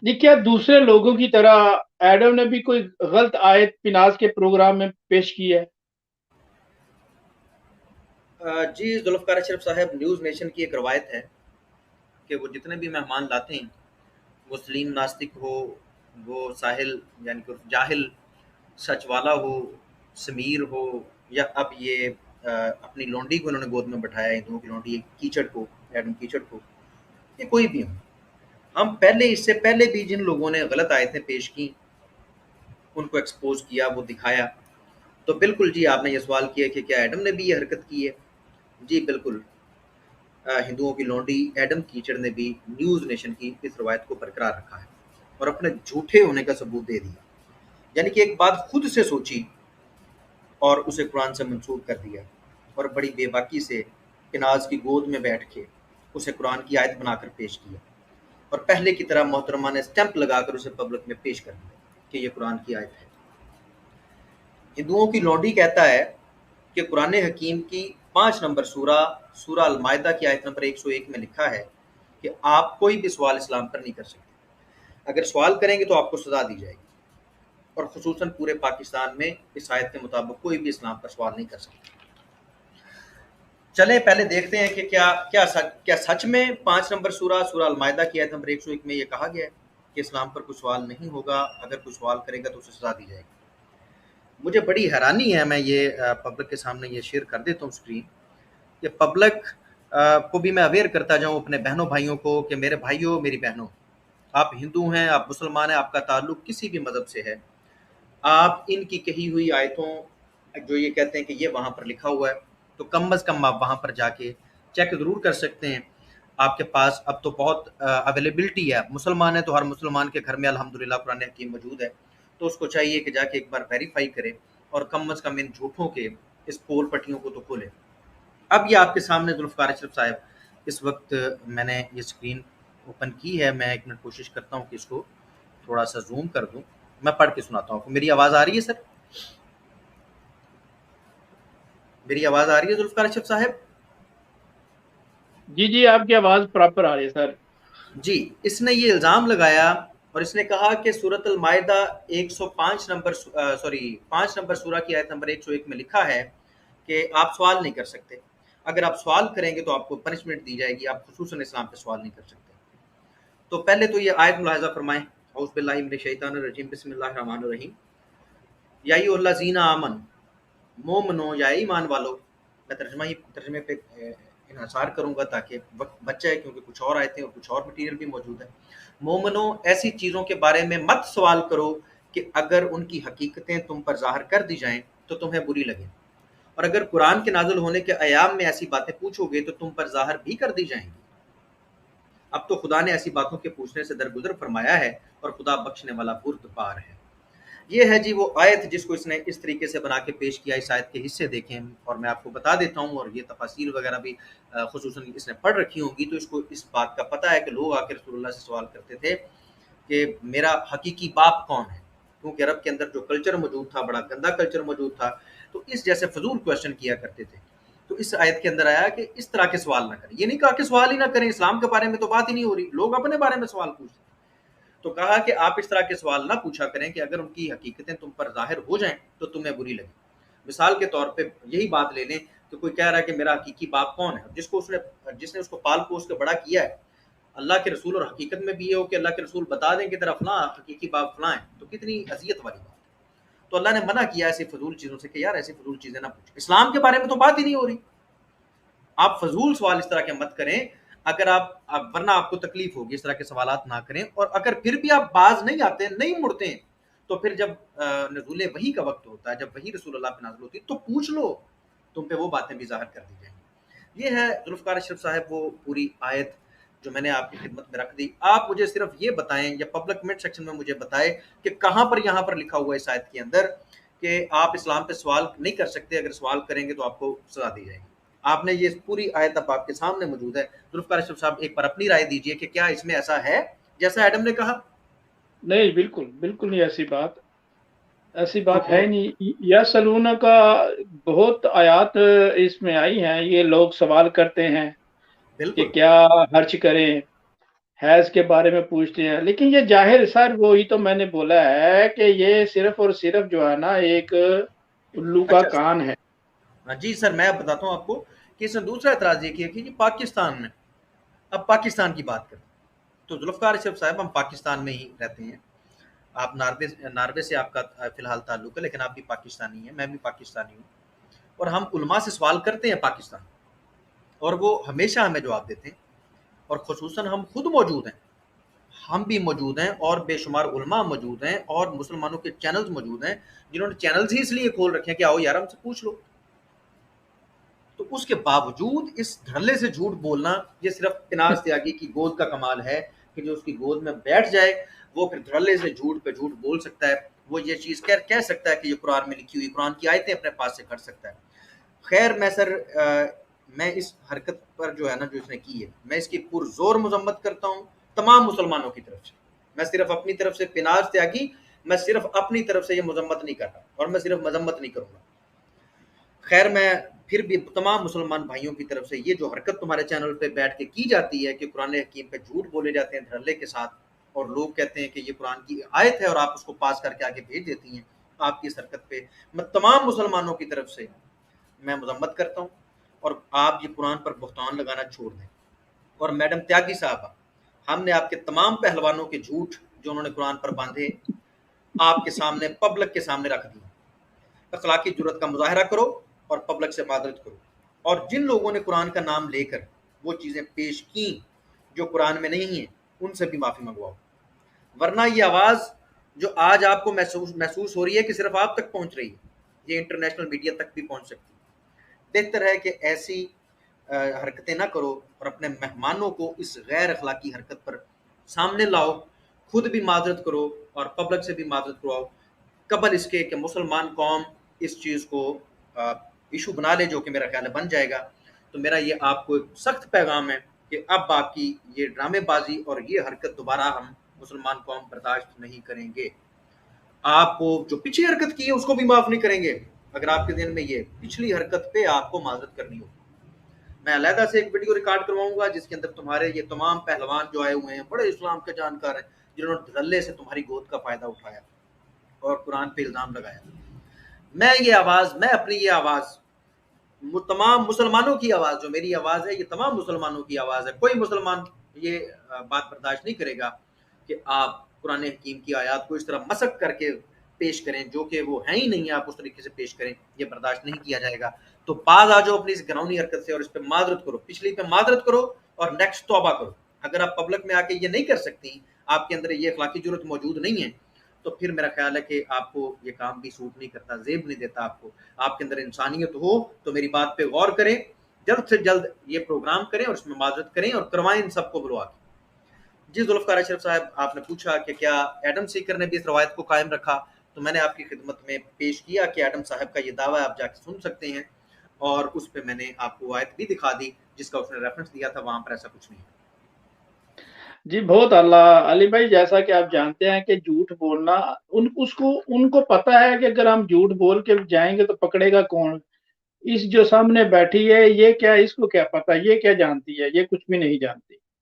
जी, क्या दूसरे लोगों की तरह एडम ने भी कोई गलत आयत पिनाज के प्रोग्राम में पेश की है? जी, जुल्फ़िकार अशरफ साहब, न्यूज़ नेशन की एक रवायत है कि वो जितने भी मेहमान लाते हैं, वो सलीम नास्तिक हो, वो साहिल यानी कि जाहिल, सच वाला हो, समीर हो, या अब ये अपनी लौंडी को उन्होंने गोद में बैठाया, हिंदुओं की लौंडी कीचड़ को, एडम कीचड़ को, ये कोई भी हो। हम पहले, इससे पहले भी जिन लोगों ने गलत आयतें पेश की, उनको एक्सपोज़ किया, वो दिखाया। तो बिल्कुल जी, आपने ये सवाल किया कि क्या एडम ने भी ये हरकत की है? जी, बिल्कुल। हिंदुओं की लौंडी एडम कीचड़ ने भी न्यूज़ नेशन की इस रवायत को बरकरार रखा है और अपने झूठे होने का सबूत दे दिया। यानी कि एक बात खुद से सोची और उसे कुरान से मंसूब कर दिया, और बड़ी बेबाकी से किनाज की गोद में बैठ के उसे कुरान की आयत बनाकर पेश किया, और पहले की तरह मोहतरमा ने स्टैंप लगाकर उसे पब्लिक में पेश कर दिया कि ये कुरान की आयत है। हिंदुओं की लौंडी कहता है कि कुरान हकीम की 5 नंबर सूरा, सूरा अल मायदा की आयत नंबर 101 में लिखा है कि आप कोई भी सवाल इस्लाम पर नहीं कर सकते। अगर सवाल करेंगे तो आपको सजा दी जाएगी, और खुसूसन पूरे पाकिस्तान में इस आयत के मुताबिक कोई भी इस्लाम पर सवाल नहीं कर सकता। चलें पहले देखते हैं कि क्या सच में 5 नंबर सूरा, सूरा अल मायदा की आयत नंबर 101 में ये कहा गया है कि इस्लाम पर कुछ सवाल नहीं होगा, अगर कुछ सवाल करेगा तो उसे सजा दी जाएगी। मुझे बड़ी हैरानी है, मैं ये पब्लिक के सामने ये शेयर कर देता हूँ स्क्रीन, कि पब्लिक को भी मैं अवेयर करता जाऊँ, अपने बहनों भाइयों को, कि मेरे भाइयों, मेरी बहनों, आप हिंदू हैं, आप मुसलमान हैं, आपका ताल्लुक किसी भी मज़हब से है, आप इनकी कही हुई आयतों, जो ये कहते हैं कि ये वहाँ पर लिखा हुआ है, तो कम अज़ कम आप वहाँ पर जाके चेक ज़रूर कर सकते हैं। आपके पास अब तो बहुत अवेलेबिलिटी है, मुसलमान है तो हर मुसलमान के घर में अल्हम्दुलिल्लाह कुरान हकीम मौजूद है, तो उसको चाहिए कि जाके एक बार वेरीफाई करे और कम अज़ कम इन झूठों के इस पोल पट्टियों को तो खोले। अब ये आपके सामने जुल्फ़िकार अशरफ साहब, इस वक्त मैंने ये स्क्रीन ओपन की है, मैं एक मिनट कोशिश करता हूँ कि इसको थोड़ा सा जूम कर दूं, मैं पढ़ के सुनाता हूँ। मेरी आवाज़ आ रही है सर? मेरी आवाज़ आ रही है जुल्फ़िकार अशरफ साहब? जी जी, आपकी आवाज प्रॉपर आ रही है सर। जी, इसने ये इल्ज़ाम लगाया और इसने कहा कि सूरत अल मायदा 105 नंबर, सॉरी 5 नंबर सूरा की आयत नंबर 101 में लिखा है कि आप सवाल नहीं कर सकते। अगर आप सवाल करेंगे तो आपको पनिशमेंट दी जाएगी, आप खुसूसन इस्लाम पे सवाल नहीं कर सकते। तो पहले तो ये आयत मुलाहिज़ा फरमाएं, औज़ु बिल्लाहि मिनश शैतानिर रजीम, बिस्मिल्लाहिर रहमानिर रहीम। या अय्युहल्लज़ीना आमनू, मोमनो या ईमान वालों, मैं तर्जमे पे इन्हसार करूँगा ताकि वक्त बच जाए, क्योंकि कुछ और आयतें और कुछ और मटीरियल भी मौजूद है। मोमनो, ऐसी चीज़ों के बारे में मत सवाल करो कि अगर उनकी हकीकतें तुम पर ज़ाहिर कर दी जाएं तो तुम्हें बुरी लगे, और अगर कुरान के नाज़िल होने के अयाम में ऐसी बातें पूछोगे तो तुम पर ज़ाहिर भी कर दी जाएंगी। अब तो खुदा ने ऐसी बातों के पूछने से दरगुजर फरमाया है, और खुदा बख्शने वाला बुर्दबार है। ये है जी वो आयत जिसको इसने इस तरीके से बना के पेश किया। इस आयत के हिस्से देखें और मैं आपको बता देता हूँ, और ये तफासीर वगैरह भी खुसूसन इसने पढ़ रखी होंगी, तो इसको इस बात का पता है कि लोग आकर रसूलुल्लाह से सवाल करते थे कि मेरा हकीकी बाप कौन है, क्योंकि अरब के अंदर जो कल्चर मौजूद था, बड़ा गंदा कल्चर मौजूद था, तो इस जैसे फजूल क्वेश्चन किया करते थे। तो इस आयत के अंदर आया कि इस तरह के सवाल ना करें। ये नहीं कहा कि सवाल ही ना करें, इस्लाम के बारे में तो बात ही नहीं हो रही, लोग अपने बारे में सवाल पूछते। तो कहा कि आप इस तरह के सवाल ना पूछा करें कि अगर उनकी हकीकतें तुम पर ज़ाहिर हो जाएं तो तुम्हें बुरी लगे। मिसाल के तौर पे यही बात ले लें कि कोई कह रहा है कि मेरा हकीकी बाप कौन है, जिसने उसको पाल पोस के बड़ा किया है। अल्लाह के रसूल, और हकीकत में भी ये हो कि अल्लाह के रसूल बता दें कि तेरा फलां हकीकी बाप फलां है, तो कितनी अजियत वाली बात है। तो अल्लाह ने मना किया ऐसी फजूल चीज़ों से कि यार ऐसी फजूल चीज़ें ना पूछो, इस्लाम के बारे में तो बात ही नहीं हो रही, आप फजूल सवाल इस तरह के मत करें। अगर वरना आपको तकलीफ होगी, इस तरह के सवालात ना करें। और अगर फिर भी आप बाज नहीं आते, नहीं मुड़ते, तो फिर जब नज़ूल वही का वक्त होता है, जब वही रसूलुल्लाह पे नाज़िल होती है, तो पूछ लो, तुम पे वो बातें भी ज़ाहिर कर दी जाएंगी। ये है जुल्फ़िकार अशरफ साहब वो पूरी आयत जो मैंने आपकी खिदमत में रख दी। आप मुझे सिर्फ ये बताएं, या पब्लिक कमेंट सेक्शन में मुझे बताएं कि कहाँ पर यहाँ पर लिखा हुआ है इस आयत के अंदर कि आप इस्लाम पे सवाल नहीं कर सकते, अगर सवाल करेंगे तो आपको सजा दी जाएगी। आपने ये पूरी आयत अब आपके सामने मौजूद है। जुल्फ़िकार अशरफ साहब, एक बार अपनी राय दीजिए कि क्या इसमें ऐसा है जैसा एडम ने कहा? नहीं, बिल्कुल बिल्कुल नहीं, ऐसी तो बात है नहीं। या सलूना का बहुत आयात इसमें आई हैं, ये लोग सवाल करते हैं कि बिल्कुल। क्या हर्ज करें, हैज के बारे में पूछते हैं, लेकिन ये जाहिर सर वही तो मैंने बोला है कि ये सिर्फ और सिर्फ जो है ना एक उल्लू का अच्छा कान है। हाँ जी सर, मैं बताता हूँ आपको कि इसने दूसरा एतराज़ ये किया कि जी पाकिस्तान में, अब पाकिस्तान की बात करें तो जुल्फ़िकार अशरफ साहब हम पाकिस्तान में ही रहते हैं। आप नार्वे से आपका फ़िलहाल ताल्लुक है, लेकिन आप भी पाकिस्तानी हैं, मैं भी पाकिस्तानी हूँ। और हम उलमा से सवाल करते हैं पाकिस्तान, और वो हमेशा हमें जवाब देते हैं, और ख़ुसूसन हम खुद मौजूद हैं, हम भी मौजूद हैं और बेशुमार उलमा मौजूद हैं और मुसलमानों के चैनल्स मौजूद हैं, जिन्होंने चैनल्स ही इसलिए खोल रखे हैं कि आओ यार हमसे पूछ लो। तो उसके बावजूद इस धड़ल्ले से झूठ बोलना, ये सिर्फ पिनाज त्यागी की गोद का कमाल है कि जो उसकी गोद में बैठ जाए वो फिर धड़ल्ले से झूठ पे झूठ बोल सकता है। वो ये चीज़ कह सकता है कि ये कुरान में लिखी हुई, कुरान की आयतें अपने पास से कर सकता है। खैर मैं सर मैं इस हरकत पर जो है ना, जो इसने की है, मैं इसकी पुरजोर मजम्मत करता हूँ तमाम मुसलमानों की तरफ से। मैं सिर्फ अपनी तरफ से पिनाज त्यागी, मैं सिर्फ अपनी तरफ से ये मजम्मत नहीं कर रहा, और मैं सिर्फ मजम्मत नहीं करूँगा। खैर मैं फिर भी तमाम मुसलमान भाइयों की तरफ से ये जो हरकत तुम्हारे चैनल पे बैठ के की जाती है कि कुरान हकीम पे झूठ बोले जाते हैं धड़ल्ले के साथ, और लोग कहते हैं कि ये कुरान की आयत है और आप उसको पास करके आगे भेज देती हैं, आपकी इस हरकत पे मैं तमाम मुसलमानों की तरफ से मैं मजम्मत करता हूँ, और आप ये कुरान पर बुहतान लगाना छोड़ दें। और मैडम त्यागी साहबा, हमने आपके तमाम पहलवानों के झूठ जो उन्होंने कुरान पर बांधे आपके सामने पब्लिक के सामने रख दिए। अखलाकी जुर्रत का मुजाहरा करो और पब्लिक से मादरत करो, और जिन लोगों ने कुरान का नाम लेकर वो चीज़ें पेश की जो कुरान में नहीं है, उनसे भी माफ़ी मंगवाओ। वरना ये आवाज़ जो आज आपको महसूस हो रही है कि सिर्फ आप तक पहुंच रही है, ये इंटरनेशनल मीडिया तक भी पहुंच सकती है। बेहतर है कि ऐसी हरकतें ना करो और अपने मेहमानों को इस गैर अखलाकी हरकत पर सामने लाओ, खुद भी मादरत करो और पब्लिक से भी मादरत करवाओ, कबल इसके कि मुसलमान कौम इस चीज़ को इशू बना ले, जो कि मेरा ख्याल है बन जाएगा। तो मेरा ये आपको एक सख्त पैगाम है कि अब आपकी ये ड्रामेबाजी और ये हरकत दोबारा हम मुसलमान कौम बर्दाश्त नहीं करेंगे। आपको जो पिछली हरकत की है उसको भी माफ़ नहीं करेंगे, अगर आपके दिन में ये पिछली हरकत पे आपको माजरत करनी हो। मैं अलहदा से एक वीडियो रिकॉर्ड करवाऊंगा जिसके अंदर तुम्हारे ये तमाम पहलवान जो आए हुए हैं, बड़े इस्लाम के जानकार हैं, जिन्होंने धड़ल्ले से तुम्हारी गोद का फ़ायदा उठाया और कुरान पे इल्ज़ाम लगाया। मैं अपनी ये आवाज़ तमाम मुसलमानों की आवाज़, जो मेरी आवाज़ है, ये तमाम मुसलमानों की आवाज़ है। कोई मुसलमान ये बात बर्दाश्त नहीं करेगा कि आप कुरान हकीम की आयत को इस तरह मसक करके पेश करें, जो कि वो है ही नहीं है, आप उस तरीके से पेश करें, ये बर्दाश्त नहीं किया जाएगा। तो बाज आ जाओ अपनी इस घिनौनी हरकत से और इस पर मादरत करो, पिछली पे मादरत करो और नेक्स्ट तौबा करो। अगर आप पब्लिक में आके ये नहीं कर सकती, आपके अंदर ये अखलाकी जरूरत मौजूद नहीं है, तो फिर मेरा ख्याल है कि आपको ये काम भी सूट नहीं करता, जेब नहीं देता आपको। आपके अंदर इंसानियत हो तो मेरी बात पे गौर करें, जल्द से जल्द ये प्रोग्राम करें और इसमें माजरत करें और करवाएं इन सबको बुलवा के। जी जुल्फ़िकार अशरफ साहब, आपने पूछा कि क्या एडम सीकर ने भी इस रवायत को कायम रखा, तो मैंने आपकी खिदमत में पेश किया कि एडम साहब का ये दावा है, आप जाके सुन सकते हैं, और उस पर मैंने आपको आयत भी दिखा दी जिसका उसने रेफरेंस दिया था, वहां पर ऐसा कुछ नहीं है। जी बहुत अल्लाह अली भाई, जैसा कि आप जानते हैं कि झूठ बोलना उनको पता है कि अगर हम झूठ बोल के जाएंगे तो पकड़ेगा कौन। इस जो सामने बैठी है ये क्या, इसको क्या पता, ये क्या जानती है, ये कुछ भी नहीं जानती।